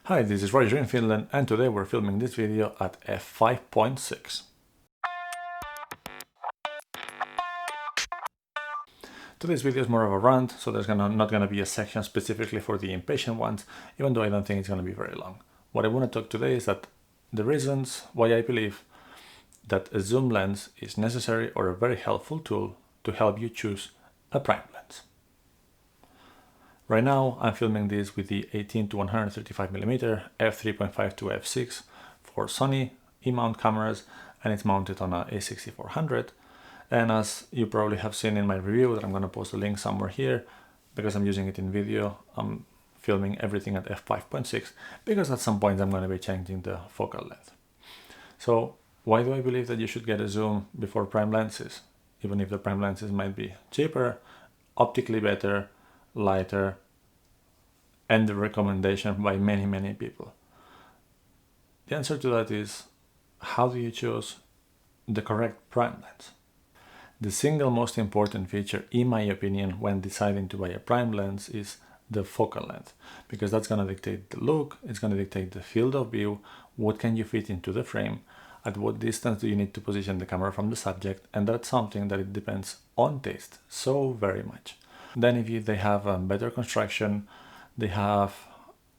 Hi, this is Roger in Finland, and today we're filming this video at f5.6. Today's video is more of a rant, so there's not gonna be a section specifically for the impatient ones, even though I don't think it's gonna be very long. What I want to talk today is that the reasons why I believe that a zoom lens is necessary or a very helpful tool to help you choose a prime lens. Right now, I'm filming this with the 18 to 135mm f3.5 to f6 for Sony E-mount cameras, and it's mounted on a A6400. And as you probably have seen in my review, that I'm going to post a link somewhere here, because I'm using it in video, I'm filming everything at f5.6, because at some point I'm going to be changing the focal length. So why do I believe that you should get a zoom before prime lenses, even if the prime lenses might be cheaper, optically better, lighter, and the recommendation by many people? The answer to that is, how do you choose the correct prime lens? The single most important feature, in my opinion, when deciding to buy a prime lens is the focal length, because that's going to dictate the look, it's going to dictate the field of view, what can you fit into the frame, at what distance do you need to position the camera from the subject, and that's something that it depends on taste so very much. Then if they have a better construction, they have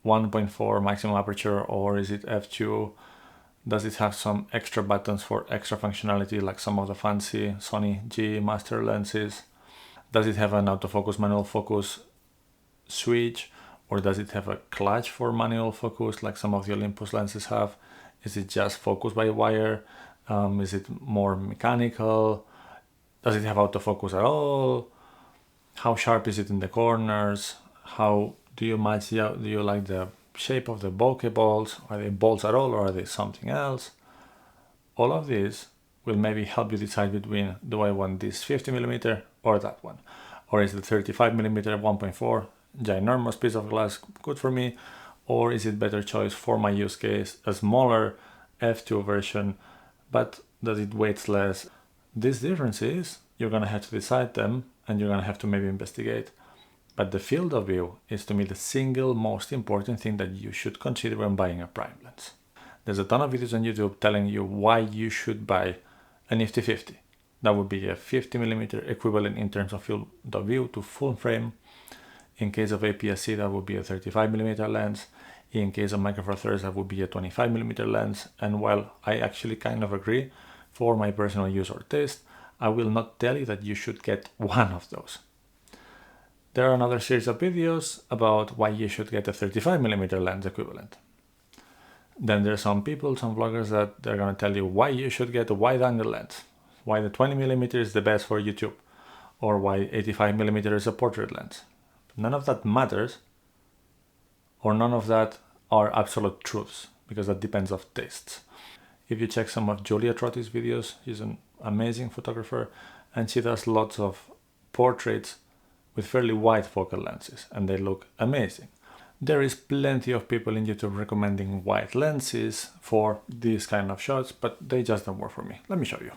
1.4 maximum aperture, or is it f2? Does it have some extra buttons for extra functionality like some of the fancy Sony G master lenses? Does it have an autofocus manual focus switch, or does it have a clutch for manual focus like some of the Olympus lenses have? Is it just focus by wire? Is it more mechanical? Does it have autofocus at all? How sharp is it in the corners? How do you match do you like the shape of the bokeh balls? Are they balls at all, or are they something else? All of these will maybe help you decide between, do I want this 50mm or that one? Or is the 35mm 1.4 ginormous piece of glass good for me? Or is it better choice for my use case, a smaller f2 version, but does it weight less? These differences, you're gonna have to decide them, and you're gonna have to maybe investigate. But the field of view is, to me, the single most important thing that you should consider when buying a prime lens. There's a ton of videos on YouTube telling you why you should buy a nifty 50. That would be a 50mm equivalent in terms of field of view to full frame. In case of APS-C, that would be a 35mm lens. In case of Micro Four Thirds, that would be a 25mm lens. And while I actually kind of agree, for my personal use or taste, I will not tell you that you should get one of those. There are another series of videos about why you should get a 35mm lens equivalent. Then there's some people, some vloggers, that they're going to tell you why you should get a wide angle lens, why the 20mm is the best for YouTube, or why 85mm is a portrait lens. None of that matters, or none of that are absolute truths, because that depends on tastes. If you check some of Julia Trotti's videos, she's an amazing photographer, and she does lots of portraits with fairly wide focal lenses, and they look amazing. There is plenty of people in YouTube recommending wide lenses for these kind of shots, but they just don't work for me. Let me show you.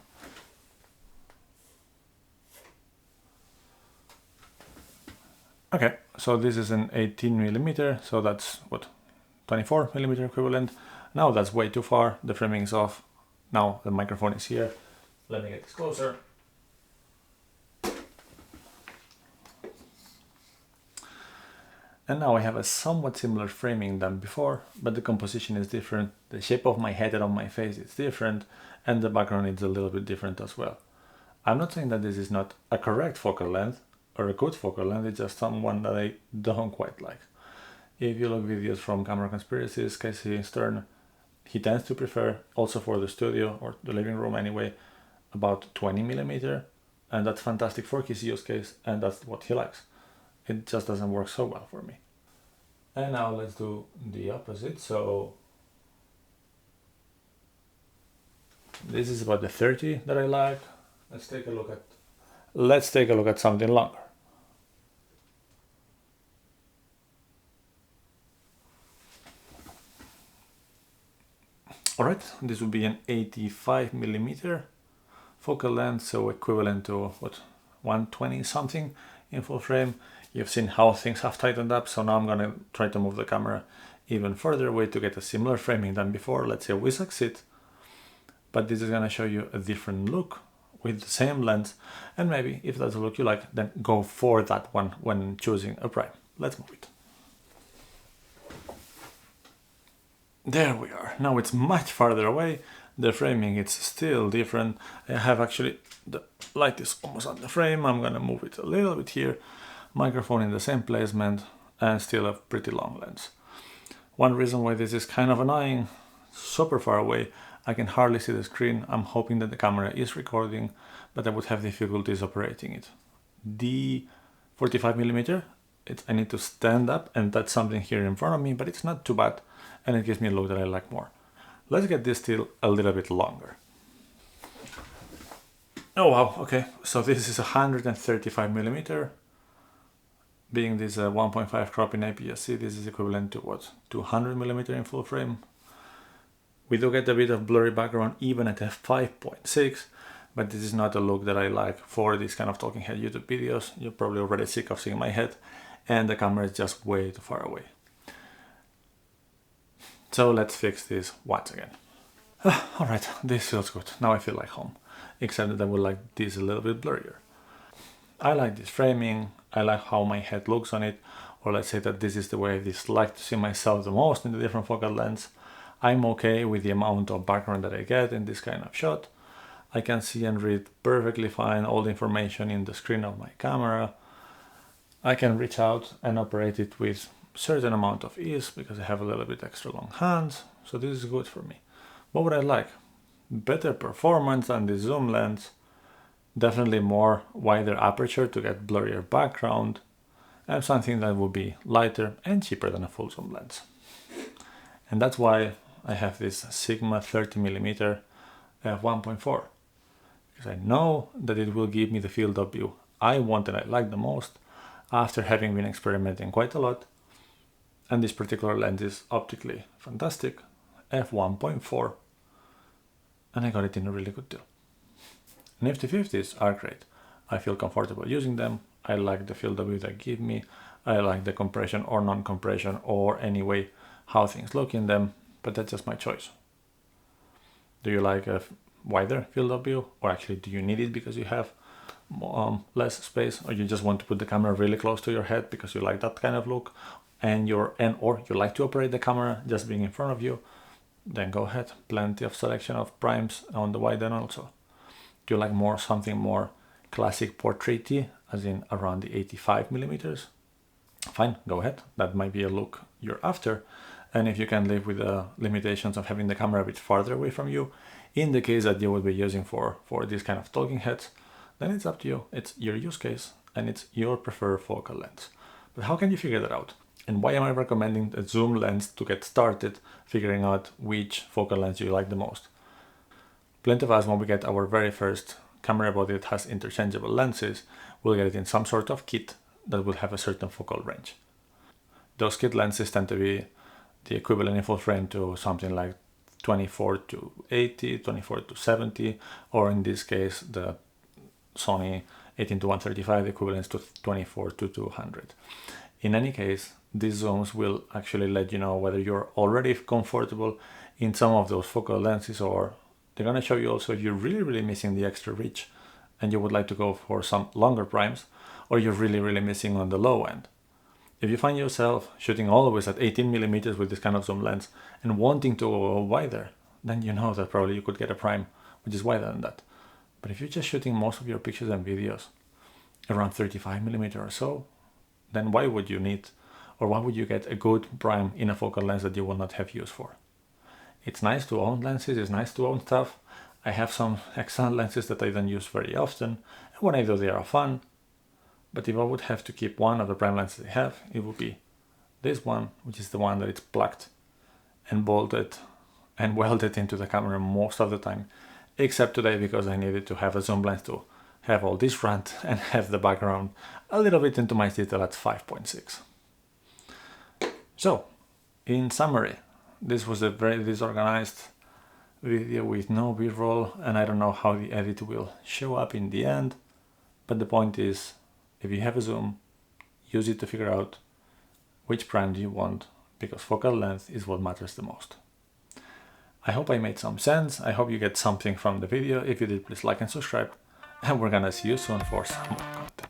Okay, so this is an 18mm, so that's what, 24mm equivalent. Now that's way too far, the framing is off. Now the microphone is here. Let me get this closer. And now I have a somewhat similar framing than before, but the composition is different, the shape of my head and of my face is different, and the background is a little bit different as well. I'm not saying that this is not a correct focal length or a good focal length, it's just someone that I don't quite like. If you look videos from Camera Conspiracies, Casey Stern, he tends to prefer, also for the studio or the living room anyway, about 20mm, and that's fantastic for his use case, and that's what he likes. It just doesn't work so well for me. And now let's do the opposite. So this is about the 30 that I like. Let's take a look at something longer. All right, this would be an 85mm focal length, so equivalent to what, 120 something in full frame. You've seen how things have tightened up, so now I'm gonna try to move the camera even further away to get a similar framing than before. Let's say we succeed, but this is gonna show you a different look with the same lens, and maybe if that's the look you like, then go for that one when choosing a prime. Let's move it. There we are. Now it's much farther away. The framing is still different. I have actually, the light is almost on the frame. I'm gonna move it a little bit here. Microphone in the same placement and still a pretty long lens. One reason why this is kind of annoying, super far away, I can hardly see the screen. I'm hoping that the camera is recording, but I would have difficulties operating it. The 45mm, I need to stand up and touch something here in front of me, but it's not too bad, and it gives me a look that I like more. Let's get this still a little bit longer. Oh wow, okay, so this is 135mm. Being this 1.5 crop in APS-C, this is equivalent to what? 200mm in full frame. We do get a bit of blurry background even at f5.6, but this is not a look that I like for this kind of talking head YouTube videos. You're probably already sick of seeing my head, and the camera is just way too far away. So let's fix this once again. Alright, this feels good. Now I feel like home, except that I would like this a little bit blurrier. I like this framing, I like how my head looks on it, or let's say that this is the way I dislike to see myself the most in the different focal lengths. I'm okay with the amount of background that I get in this kind of shot. I can see and read perfectly fine all the information in the screen of my camera. I can reach out and operate it with certain amount of ease because I have a little bit extra long hands, so this is good for me. What would I like? Better performance than the zoom lens, definitely more wider aperture to get blurrier background, and something that would be lighter and cheaper than a full zoom lens. And that's why I have this Sigma 30mm f1.4, because I know that it will give me the field of view I want and I like the most after having been experimenting quite a lot. And this particular lens is optically fantastic, f1.4, and I got it in a really good deal. Nifty 50s are great. I feel comfortable using them. I like the field of view they give me. I like the compression or non-compression or anyway how things look in them, but that's just my choice. Do you like a wider field of view, or actually do you need it because you have less space, or you just want to put the camera really close to your head because you like that kind of look, or you like to operate the camera just being in front of you? Then go ahead. Plenty of selection of primes on the wide end also. Do you like something more classic portraity, as in around the 85mm? Fine, go ahead. That might be a look you're after. And if you can live with the limitations of having the camera a bit farther away from you, in the case that you would be using for this kind of talking heads, then it's up to you. It's your use case and it's your preferred focal length. But how can you figure that out? And why am I recommending a zoom lens to get started figuring out which focal length you like the most? Plenty of us, when we get our very first camera body that has interchangeable lenses, will get it in some sort of kit that will have a certain focal range. Those kit lenses tend to be the equivalent in full frame to something like 24 to 80, 24 to 70, or in this case the Sony 18 to 135, the equivalent to 24 to 200. In any case, these zooms will actually let you know whether you're already comfortable in some of those focal lenses, or they're going to show you also if you're really missing the extra reach and you would like to go for some longer primes, or you're really missing on the low end. If you find yourself shooting always at 18mm with this kind of zoom lens and wanting to go wider, then you know that probably you could get a prime which is wider than that. But if you're just shooting most of your pictures and videos around 35mm or so, then why would you need, or why would you get a good prime in a focal lens that you will not have use for? It's nice to own lenses, it's nice to own stuff. I have some excellent lenses that I don't use very often, and when I do they are fun. But if I would have to keep one of the prime lenses I have, it would be this one, which is the one that it's plugged and bolted and welded into the camera most of the time, except today because I needed to have a zoom lens to have all this front and have the background a little bit into my detail at 5.6. So, in summary, this was a very disorganized video with no b-roll, and I don't know how the edit will show up in the end, but the point is, if you have a zoom, use it to figure out which prime do you want, because focal length is what matters the most. I hope I made some sense. I hope you get something from the video. If you did, please like and subscribe, and we're gonna see you soon for some more content.